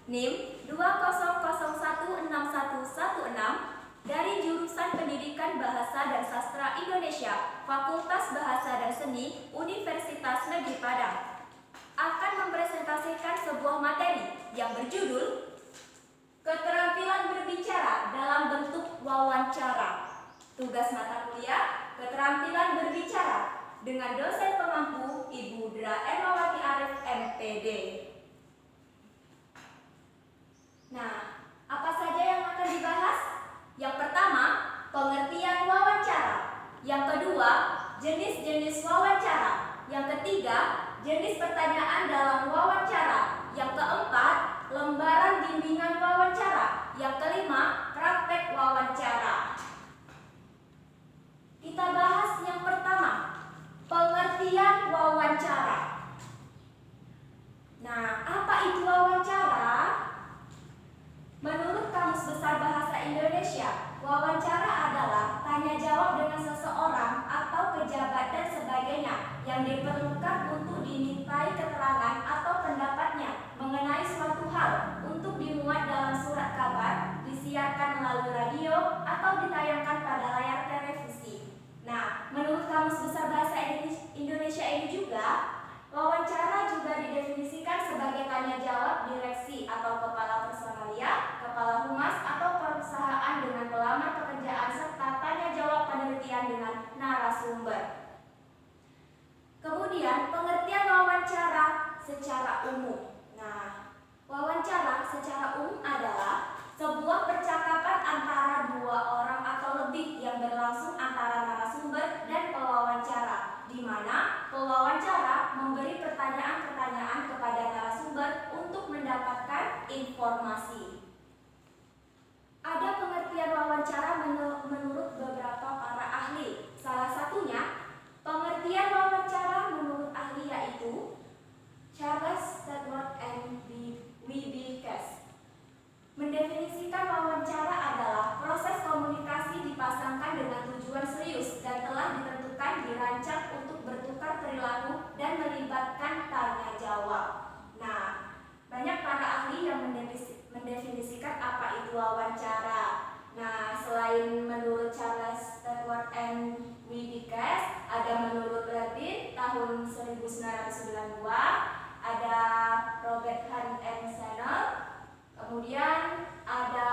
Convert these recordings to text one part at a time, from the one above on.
NIM 2001616 dari jurusan Pendidikan Bahasa dan Sastra Indonesia, Fakultas Bahasa dan Seni, Universitas Negeri Padang, akan mempresentasikan sebuah materi yang berjudul Keterampilan Berbicara dalam Bentuk Wawancara. Tugas mata kuliah Keterampilan Berbicara dengan dosen pengampu Ibu Dra Ermawati Arif, MPD. Nah, apa saja yang akan dibahas? Yang pertama, pengertian wawancara. Yang kedua, jenis-jenis wawancara. Yang ketiga, jenis pertanyaan dalam wawancara. Yang keempat, lembaran bimbingan wawancara. Yang kelima, praktek wawancara. Kita bahas yang pertama, pengertian wawancara. Nah, apa itu wawancara? Menurut Kamus Besar Bahasa Indonesia, wawancara adalah tanya jawab dengan seseorang atau pejabat dan sebagainya yang diperlukan untuk dimintai keterangan atau pendapatnya mengenai suatu hal untuk dimuat dalam surat kabar, disiarkan melalui radio, atau ditayangkan pada layar televisi. Nah, menurut Kamus Besar Bahasa Indonesia ini juga, wawancara juga didefinisikan sebagai tanya jawab direksi atau kepala personalia, kepala humas atau perusahaan dengan pelamar pekerjaan serta tanya jawab penelitian dengan narasumber. Kemudian pengertian wawancara secara umum. Nah, wawancara secara umum adalah sebuah percakapan antara dua orang atau lebih yang berlangsung antara narasumber dan pewawancara, di mana pewawancara memberi pertanyaan-pertanyaan kepada narasumber untuk mendapatkan informasi. Ada pengertian wawancara menurut beberapa para ahli. Salah satunya, pengertian wawancara menurut ahli yaitu Charles Stewart and W.B. Cass. Mendefinisikan wawancara adalah proses komunikasi dipasangkan dengan tujuan serius dan telah ditentukan dirancang untuk bertukar perilaku dan melibatkan tanya jawab. Nah, banyak para ahli yang mendefinisikan apa itu wawancara. Nah, selain menurut Charles Stewart and W.B. Cass, ada menurut Levin tahun 1992, ada Robert Hunt and Sennel, kemudian ada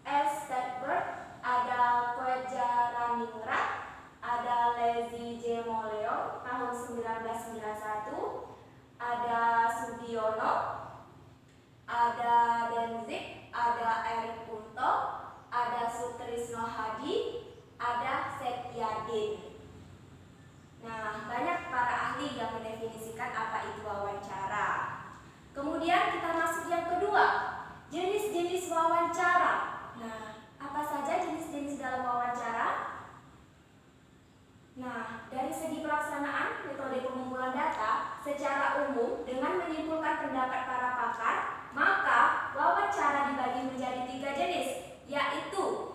S. Stedberg, ada Koja Raningrat, ada Leslie J. Moleo tahun 1991, ada Sugiono, ada Denzik, ada Eric Punto, ada Sutrisno Hadi, ada Setyadin. Nah, banyak para ahli yang mendefinisikan apa itu wawancara. Kemudian kita masuk yang kedua, jenis-jenis wawancara. Nah, apa saja jenis-jenis dalam wawancara? Nah, dari segi pelaksanaan metode pengumpulan data secara umum dengan menyimpulkan pendapat para pakar, maka wawancara dibagi menjadi 3 jenis, yaitu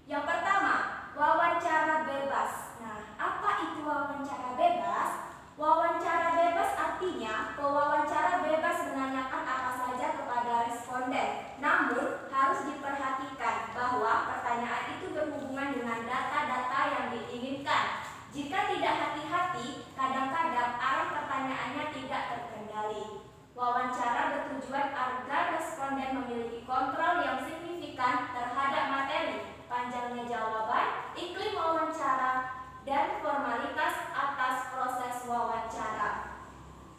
yang pertama, wawancara bebas. Nah, apa itu wawancara bebas? Wawancara bebas artinya pewawancara bebas menanyakan apa saja kepada responden. Namun, harus diperhatikan bahwa pertanyaan itu berhubungan dengan data-data yang diinginkan. Jika tidak hati-hati, kadang-kadang arah pertanyaannya tidak terkendali. Wawancara bertujuan agar responden memiliki kontrol yang signifikan terhadap materi, panjangnya jawaban, iklim wawancara, dan formalitas atas proses wawancara.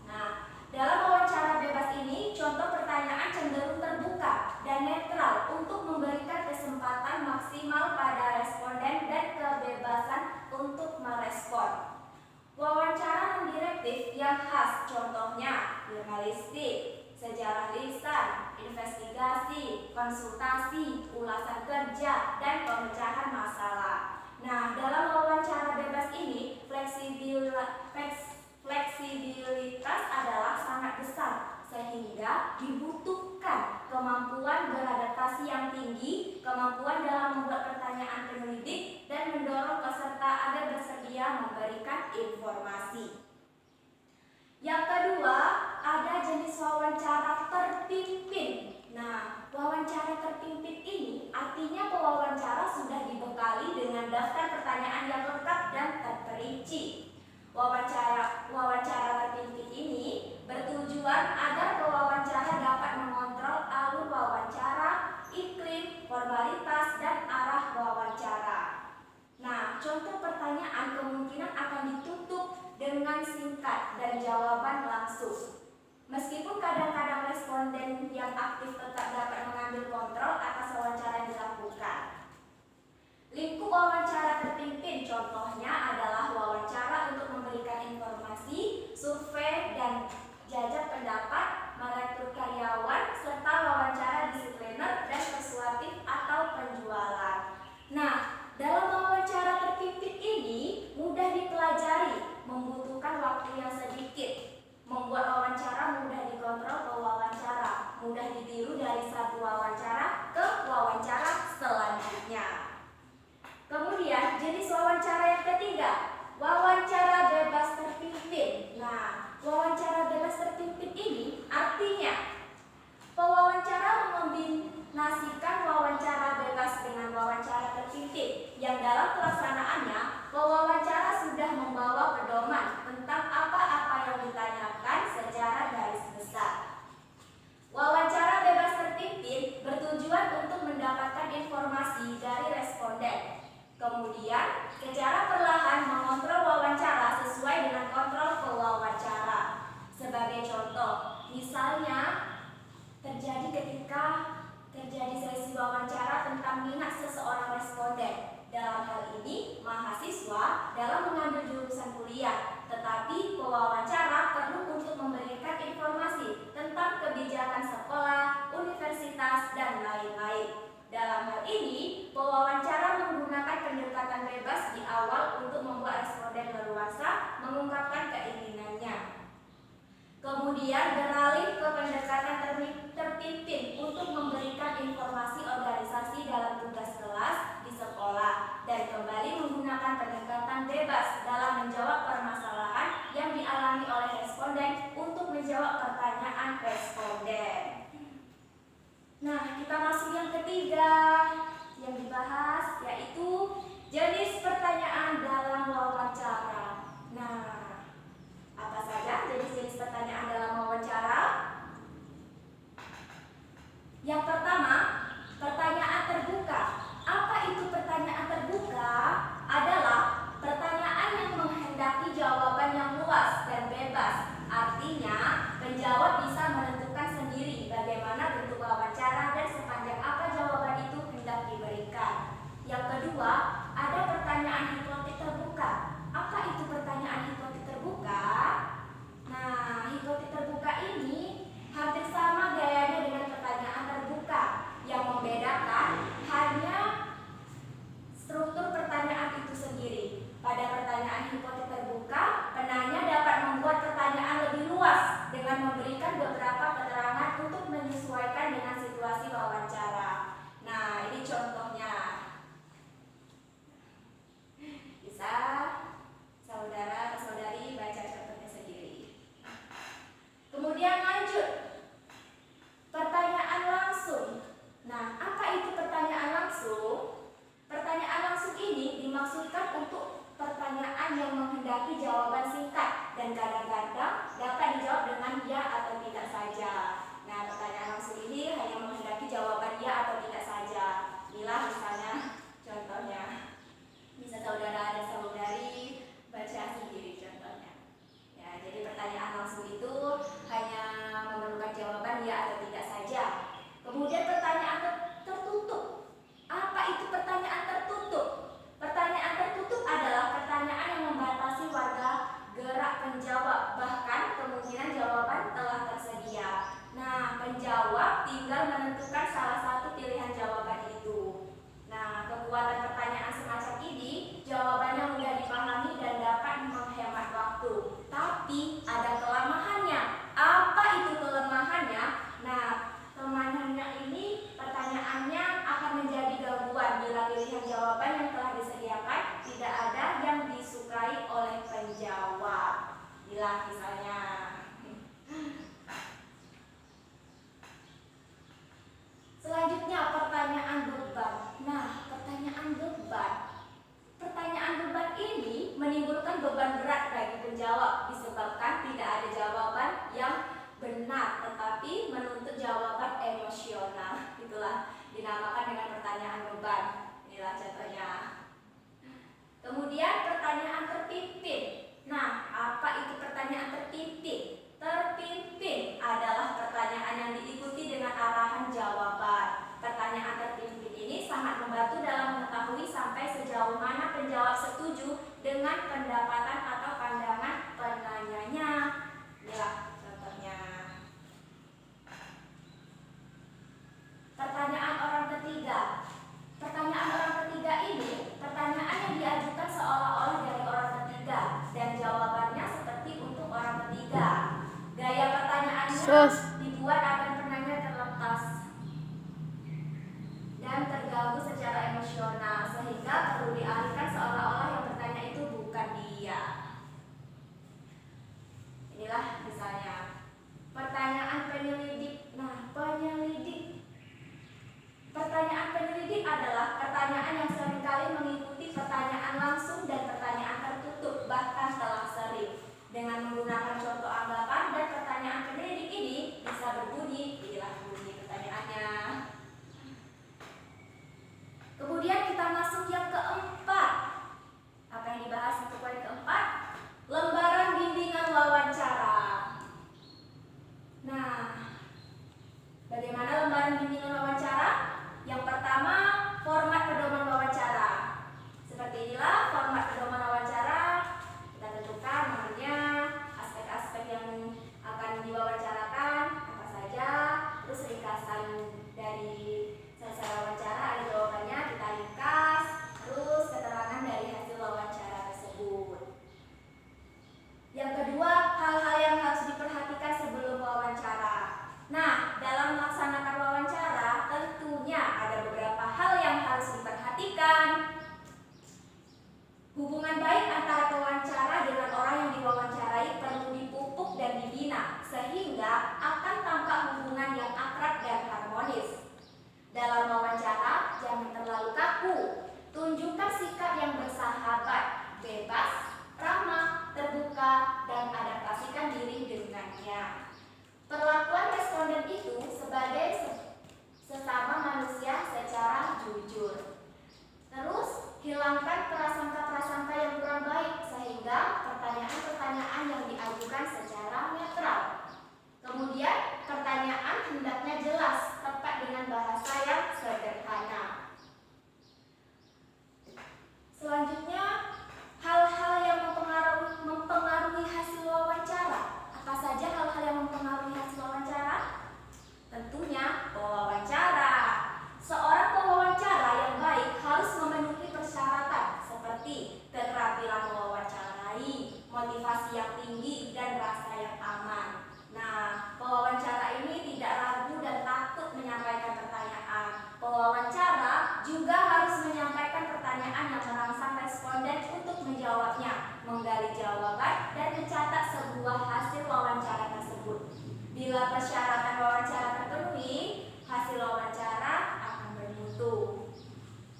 Nah, dalam wawancara bebas ini, contoh pertanyaan cenderung terbuka dan netral untuk memberikan kesempatan maksimal pada responden dan kebebasan untuk merespon. Wawancara non-direktif yang khas contohnya jurnalistik, sejarah lisan, investigasi, konsultasi, ulasan kerja, dan pemecahan masalah. Nah, dalam wawancara bebas ini, fleksibilitas adalah sangat besar, sehingga dibutuhkan kemampuan beradaptasi yang tinggi, kemampuan dalam membuat pertanyaan penyelidik, dan mendorong peserta agar bersedia memberikan informasi. Yang kedua, ada jenis wawancara tertutup. membuatkan pertanyaan yang lengkap dan terperinci. Wawancara terpimpin ini bertujuan agar pewawancara dapat mengontrol alur wawancara, iklim, formalitas, dan arah wawancara. Nah, contoh pertanyaan kemungkinan akan ditutup dengan singkat dan jawaban langsung. Meskipun kadang-kadang responden yang aktif tetap dapat mengambil kontrol atas wawancara yang dilakukan. Lingkup wawancara terpimpin contohnya adalah wawancara untuk memberikan informasi, survei, dan jajak pendapat, merekrut karyawan, serta wawancara disipliner dan persuasif atau penjualan. Nah, dalam wawancara terpimpin ini mudah dipelajari, membutuhkan waktu yang sedikit, membuat wawancara mudah dikontrol pewawancara, mudah ditiru dari satu wawancara ke wawancara selanjutnya. Kemudian jenis wawancara yang ketiga, wawancara bebas terpimpin. Nah, wawancara bebas terpimpin ini artinya pewawancara mengombinasikan wawancara bebas dengan wawancara terpimpin yang dalam pelaksanaannya pewawancara sudah membawa pedoman tentang apa-apa yang ditanyakan secara garis besar. Wawancara bebas terpimpin bertujuan untuk mendapatkan informasi dari responden. Kemudian, secara perlahan mengontrol wawancara sesuai dengan kontrol pewawancara. Sebagai contoh, misalnya ketika terjadi sesi wawancara tentang minat seseorang responden. Dalam hal ini, mahasiswa dalam mengambil jurusan kuliah, tetapi pewawancara perlu untuk memberikan informasi tentang kebijakan sekolah, universitas, dan lain-lain. Dalam hal ini, pewawancara menggunakan pendekatan bebas di awal untuk membuat responden leluasa mengungkapkan keinginannya. Kemudian beralih ke pendekatan terpimpin untuk memberikan informasi organisasi dalam tugas kelas di sekolah dan kembali menggunakan pendekatan bebas dalam menjawab permasalahan yang dialami oleh responden untuk menjawab pertanyaan responden. Nah, kita masuk yang ketiga yang dibahas, yaitu jenis pertanyaan dalam wawancara. Nah, apa saja jenis-jenis pertanyaan dalam wawancara? sampai sejauh mana penjawab setuju dengan pendapatan atau pandangan penanyanya. Inilah contohnya. Pertanyaan orang ketiga. Pertanyaan orang ketiga ini pertanyaan yang diajukan seolah-olah dari orang ketiga dan jawabannya seperti untuk orang ketiga. Gaya pertanyaannya dibuat agar penanya terlepas dan terganggu secara emosional sehingga perlu dialihkan seolah-olah yang bertanya itu bukan dia. Inilah misalnya pertanyaan penyelidik. Pertanyaan penyelidik adalah pertanyaan yang seringkali mengikuti pertanyaan langsung dan pertanyaan tertutup, bahkan telah sering. Dengan menggunakan contoh anggapan dan pertanyaan penyelidik ini bisa berbunyi, inilah bunyi pertanyaannya. Kemudian kita masuk yang keempat. Apa yang dibahas untuk poin keempat? Lembaran bimbingan wawancara. Nah, bagaimana lembaran bimbingan wawancara? Yang pertama, format pedoman wawancara. Seperti inilah format pedoman wawancara. Kita tentukan namanya, aspek-aspek yang akan diwawancarakan, apa saja, terus ringkasan dari selesai wawancara, ada jawabannya, kita ringkas, terus keterangan dari hasil wawancara tersebut. Yang kedua, hal-hal yang harus diperhatikan sebelum wawancara. Nah, dalam melaksanakan wawancara tentunya ada beberapa hal yang harus diperhatikan. Hubungan baik antara pewawancara dengan orang yang diwawancarai perlu dipupuk dan dibina sehingga akan tampak hubungan yang akrab dan harmonis. Dalam wawancara jangan terlalu kaku, tunjukkan sikap yang bersahabat, bebas, ramah, terbuka, dan adaptasikan diri dengannya. Perlakuan responden itu sebagai sesama manusia secara jujur. Terus, hilangkan prasangka-prasangka yang kurang baik sehingga pertanyaan-pertanyaan yang diajukan secara netral. Kemudian, pertanyaan hendaknya jelas, tepat dengan bahasa yang sederhana. Selanjutnya, hal-hal yang mempengaruhi hasil wawancara. Apa saja hal-hal yang mempengaruhi hasil wawancara? Tentunya pewawancara. Seorang pewawancara yang baik harus memenuhi persyaratan seperti keterampilan mewawancarai, motivasi yang tinggi, dan rasa yang aman. Nah, pewawancara ini tidak ragu dan takut menyampaikan pertanyaan. Pewawancara juga harus menyampaikan pertanyaan yang merangsang responden untuk menjawabnya, menggali jawaban, dan mencatat sebuah hasil wawancara tersebut. Bila persyaratan wawancara terpenuhi, hasil wawancara akan bermutu.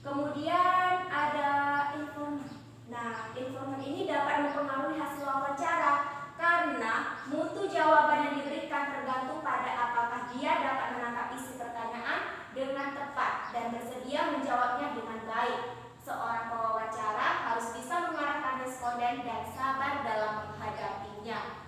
Kemudian ada informan. Nah, informan ini dapat mempengaruhi hasil wawancara karena mutu jawaban yang diberikan tergantung pada apakah dia dapat menangkap isi pertanyaan dengan tepat dan bersedia menjawabnya dengan baik. Seorang pewawancara harus bisa mengarahkan responden dan sabar dalam menghadapinya.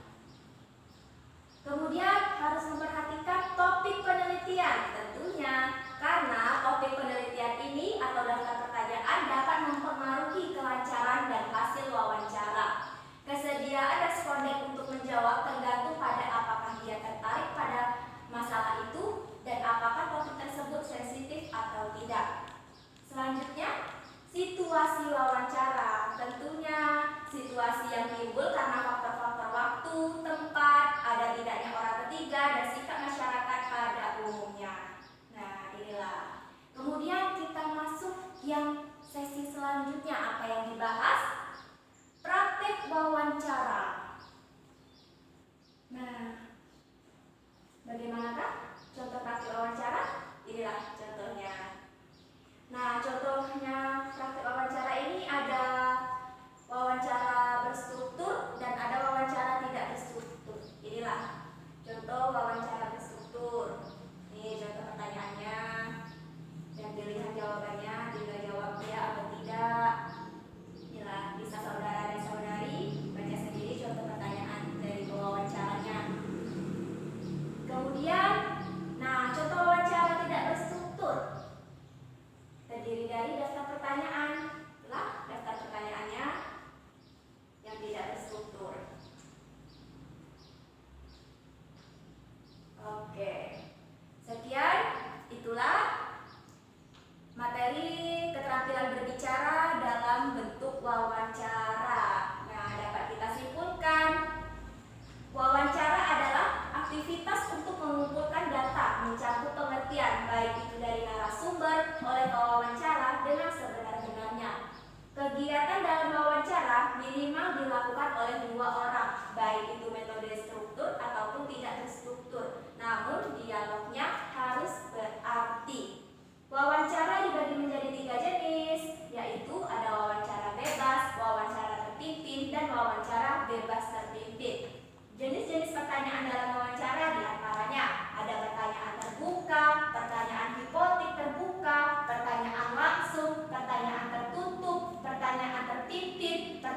Kemudian harus memperhatikan topik penelitian tentunya karena topik penelitian ini atau daftar pertanyaan dapat mempengaruhi kelancaran dan hasil wawancara. Kesediaan responden untuk menjawab tergantung pada apakah dia tertarik pada masalah itu dan apakah topik tersebut sensitif atau tidak. Selanjutnya, situasi wawancara. Tentunya situasi yang timbul karena faktor-faktor waktu, tempat, ada tidaknya orang ketiga, dan sikap masyarakat pada umumnya. Nah, inilah. Kemudian kita masuk yang sesi selanjutnya. Apa yang dibahas? Praktek wawancara. Nah, bagaimanakah contoh praktek wawancara? Inilah contohnya. Nah, contohnya praktek wawancara ini ada wawancara berstruktur,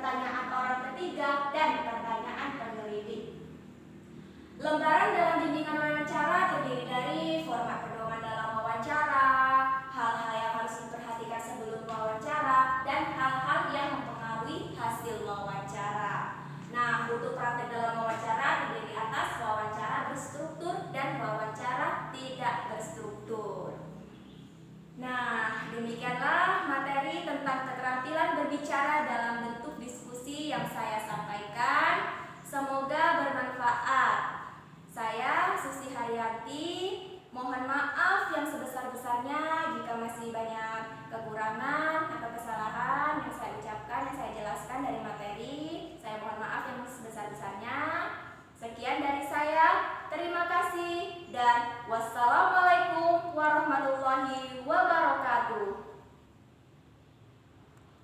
pertanyaan orang ketiga, dan pertanyaan penyelidik. Lembaran dalam bimbingan wawancara terdiri dari format pedoman dalam wawancara, hal-hal yang harus diperhatikan sebelum wawancara, dan hal-hal yang mempengaruhi hasil wawancara. Nah, untuk praktek dalam wawancara terdiri atas wawancara berstruktur dan wawancara tidak berstruktur. Nah, demikianlah materi tentang keterampilan berbicara dalam bentuk diskusi yang saya sampaikan. Semoga bermanfaat. Saya Susi Haryati, mohon maaf yang sebesar-besarnya jika masih banyak kekurangan.